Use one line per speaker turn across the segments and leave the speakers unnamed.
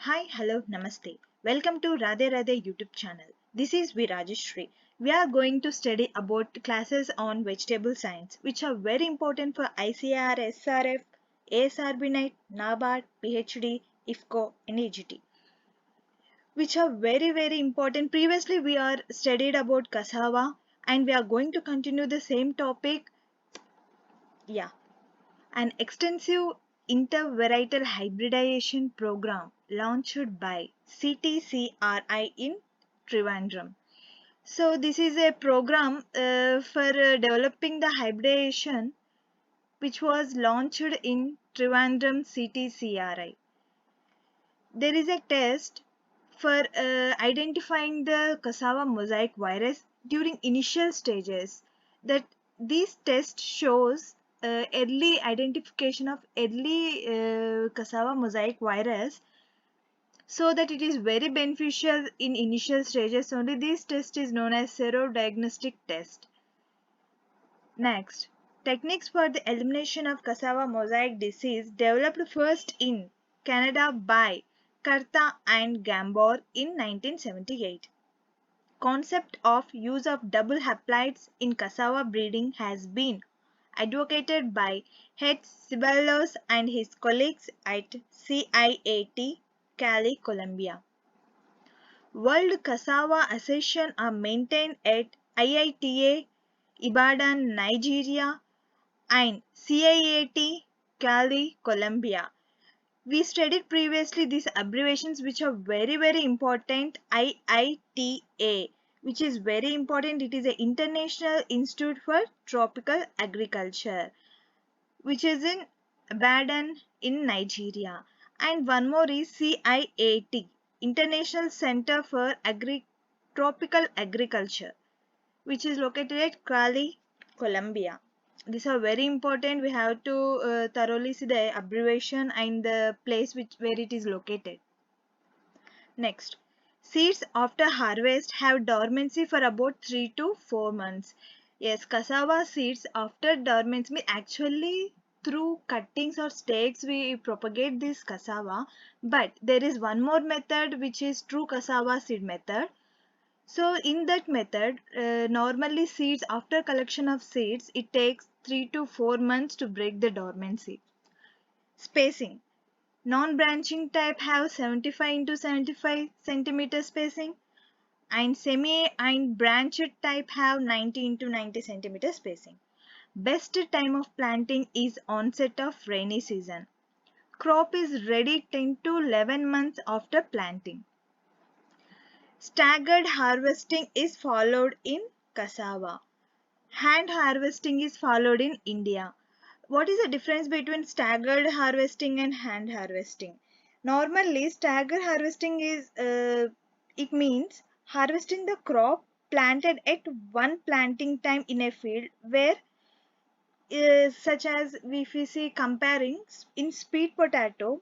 Hi, hello, namaste. Welcome to Radhe Radhe YouTube channel. This is V Rajeshri. We are going to study about classes on vegetable science, which are very important for ICAR, SRF, ASRB NIT, NABARD, PhD, IFCO, and AGT, which are very important. Previously, we are studied about cassava, and we are going to continue the same topic. Yeah. An extensive intervarietal hybridization program launched by CTCRI in Trivandrum. So this is a program for developing the hybridization which was launched in Trivandrum CTCRI. There is a test for identifying the cassava mosaic virus during initial stages. That this test shows early identification of early cassava mosaic virus, so that it is very beneficial in initial stages only. This test is known as serodiagnostic test. Next, techniques for the elimination of cassava mosaic disease developed first in Canada by Karta and Gambor in 1978. Concept of use of double haploids in cassava breeding has been advocated by H. Ceballos and his colleagues at CIAT, Cali, Colombia. World Cassava Association are maintained at IITA, Ibadan, Nigeria, and CIAT, Cali, Colombia. We studied previously these abbreviations which are very important. IITA, which is very important. It is the International Institute for Tropical Agriculture, which is in Ibadan in Nigeria. And one more is CIAT, International Center for Tropical Agriculture, which is located at Cali, Colombia. These are very important. We have to thoroughly see the abbreviation and the place where it is located. Next, seeds after harvest have dormancy for about 3 to 4 months. Yes, cassava seeds after dormancy, actually through cuttings or stakes we propagate this cassava, but there is one more method which is true cassava seed method. So in that method, normally seeds, after collection of seeds, it takes 3 to 4 months to break the dormancy. Spacing. Non-branching type have 75 into 75 centimeter spacing, and semi and branched type have 90 into 90 centimeter spacing. Best time of planting is onset of rainy season. Crop is ready 10 to 11 months after planting. Staggered harvesting is followed in cassava. Hand harvesting is followed in India. What is the difference between staggered harvesting and hand harvesting? Normally, staggered harvesting is it means harvesting the crop planted at one planting time in a field, where such as if we see comparing in sweet potato,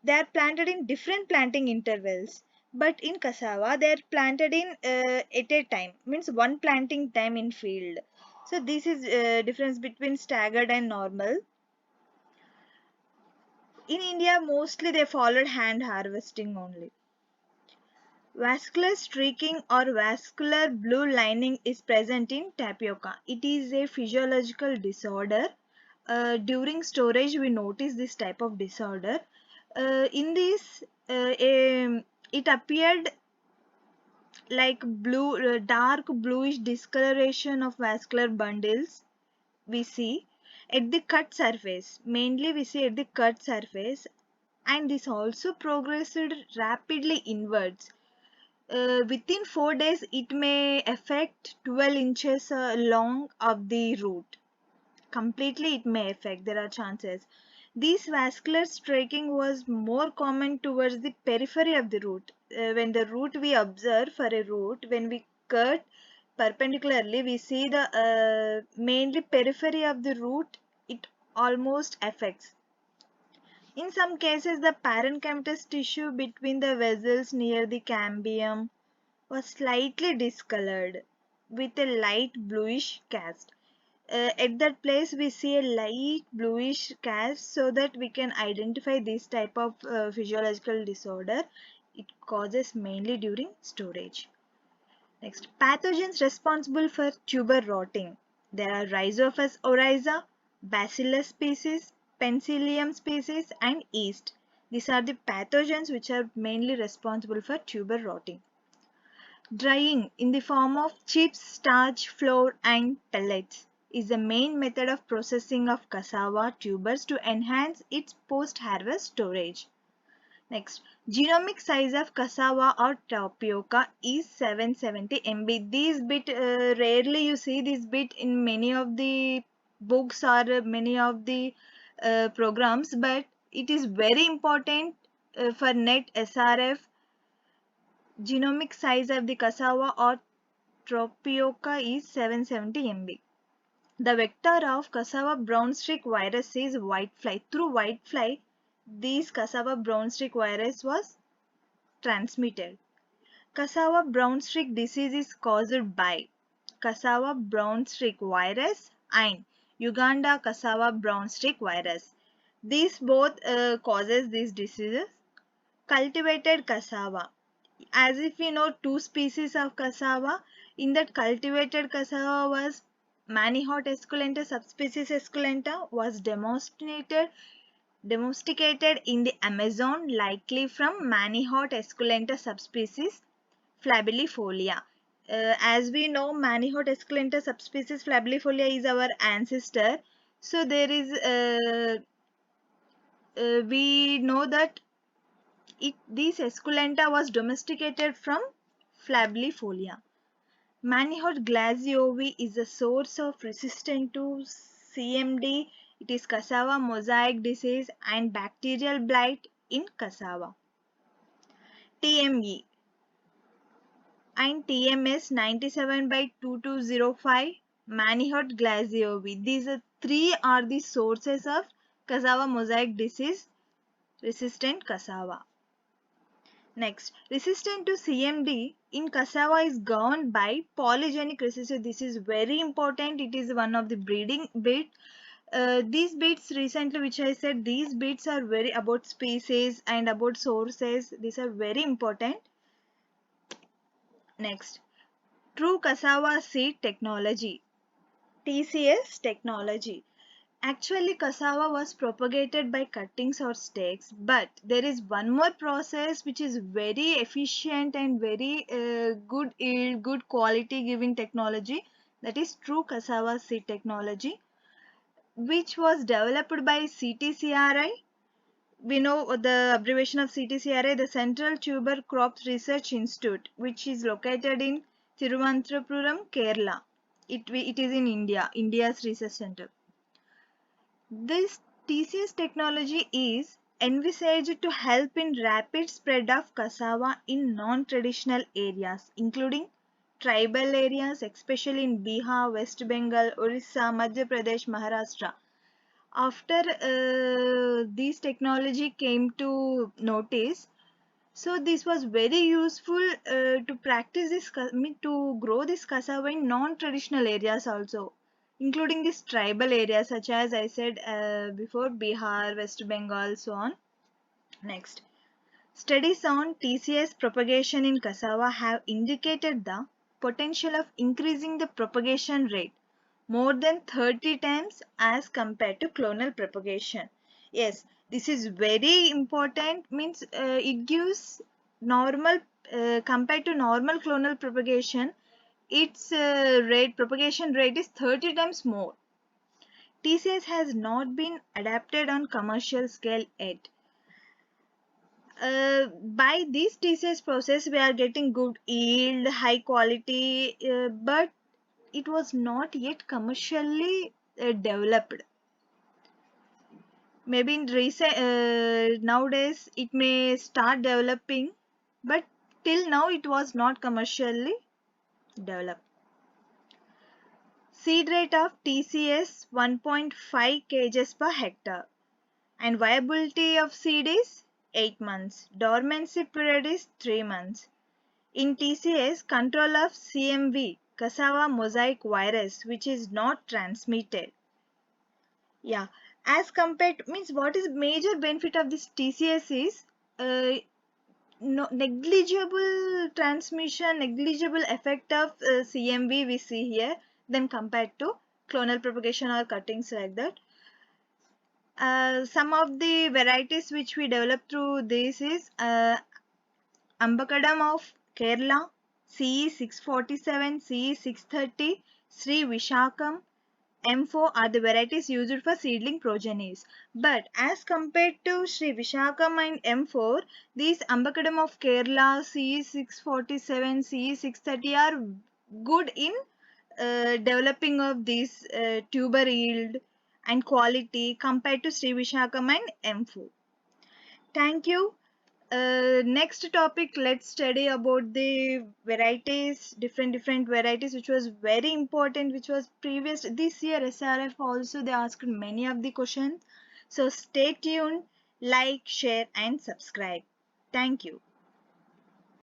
they are planted in different planting intervals, but in cassava they are planted in at a time, means one planting time in field. So this is difference between staggered and normal. In India, mostly they followed hand harvesting only. Vascular streaking or vascular blue lining is present in tapioca. It is a physiological disorder. During storage we notice this type of disorder. In this it appeared like blue, dark bluish discoloration of vascular bundles we see at the cut surface. Mainly we see at the cut surface, and this also progressed rapidly inwards. Within 4 days it may affect 12 inches long of the root. Completely it may affect, there are chances. This vascular streaking was more common towards the periphery of the root. When the root we observe for a root, when we cut perpendicularly, we see the mainly periphery of the root, it almost affects. In some cases, the parenchymatous tissue between the vessels near the cambium was slightly discolored with a light bluish cast. at that place we see a light bluish cast, so that we can identify this type of physiological disorder. It causes mainly during storage. Next, pathogens responsible for tuber rotting. There are Rhizophus oryza, Bacillus species, Penicillium species, and yeast. These are the pathogens which are mainly responsible for tuber rotting. Drying in the form of chips, starch, flour, and pellets is the main method of processing of cassava tubers to enhance its post-harvest storage. Next, genomic size of cassava or tapioca is 770 MB. This bit rarely you see this bit in many of the books or many of the programs, but it is very important for NET SRF. Genomic size of the cassava or tapioca is 770 MB. The vector of cassava brown streak virus is whitefly. Through whitefly, this cassava brown streak virus was transmitted. Cassava brown streak disease is caused by cassava brown streak virus and Uganda cassava brown streak virus. These both causes these diseases. Cultivated cassava. As if we know two species of cassava, in that cultivated cassava was Manihot esculenta subspecies esculenta was domesticated in the Amazon, likely from Manihot esculenta subspecies flabellifolia. As we know, Manihot esculenta subspecies flabellifolia is our ancestor. So there is, we know that this esculenta was domesticated from flabellifolia. Manihot glaziovi is a source of resistance to CMD. It is cassava mosaic disease and bacterial blight in cassava. TME and TMS 97 by 2205, Manihot glaziovi. These three are the sources of cassava mosaic disease resistant cassava. Next, resistant to CMD in cassava is governed by polygenic resistance. This is very important. It is one of the breeding bit. These bits recently, which I said, these bits are very about species and about sources. These are very important. Next, true cassava seed technology, TCS technology. Actually, cassava was propagated by cuttings or stakes, but there is one more process which is very efficient and very good yield, good quality giving technology, that is true cassava seed technology, which was developed by CTCRI. We know the abbreviation of CTCRI, the Central Tuber Crops Research Institute, which is located in Thiruvananthapuram, Kerala. It is in India, India's research center. This TCS technology is envisaged to help in rapid spread of cassava in non-traditional areas, including tribal areas, especially in Bihar, West Bengal, Orissa, Madhya Pradesh, Maharashtra. After this technology came to notice, so this was very useful to practice this, to grow this cassava in non-traditional areas also, including these tribal areas such as I said before, Bihar, West Bengal, so on. Next, studies on TCS propagation in cassava have indicated the potential of increasing the propagation rate more than 30 times as compared to clonal propagation. Yes, this is very important, means it gives normal, compared to normal clonal propagation, its propagation rate is 30 times more. TCS has not been adapted on commercial scale yet. By this TCS process, we are getting good yield, high quality, but it was not yet commercially developed. Maybe in recent nowadays it may start developing, but till now it was not commercially developed. Seed rate of TCS 1.5 kgs per hectare, and viability of seed is 8 months. Dormancy period is 3 months. In TCS, control of CMV, cassava mosaic virus, which is not transmitted. Yeah, as compared means what is major benefit of this TCS is uh, no negligible transmission, negligible effect of CMV we see here than compared to clonal propagation or cuttings like that. Some of the varieties which we developed through this is Ambakadam of Kerala, CE 647, CE 630, Sri Vishakam, M4 are the varieties used for seedling progenies. But as compared to Sri Vishakam and M4, these Ambakadam of Kerala, CE 647, CE 630 are good in developing of this tuber yield and quality compared to Sri Vishakam and M4. Thank you. Next topic, let's study about the varieties, different varieties, which was very important, which was previous this year SRF also they asked many of the questions. So stay tuned, like, share and subscribe. Thank you.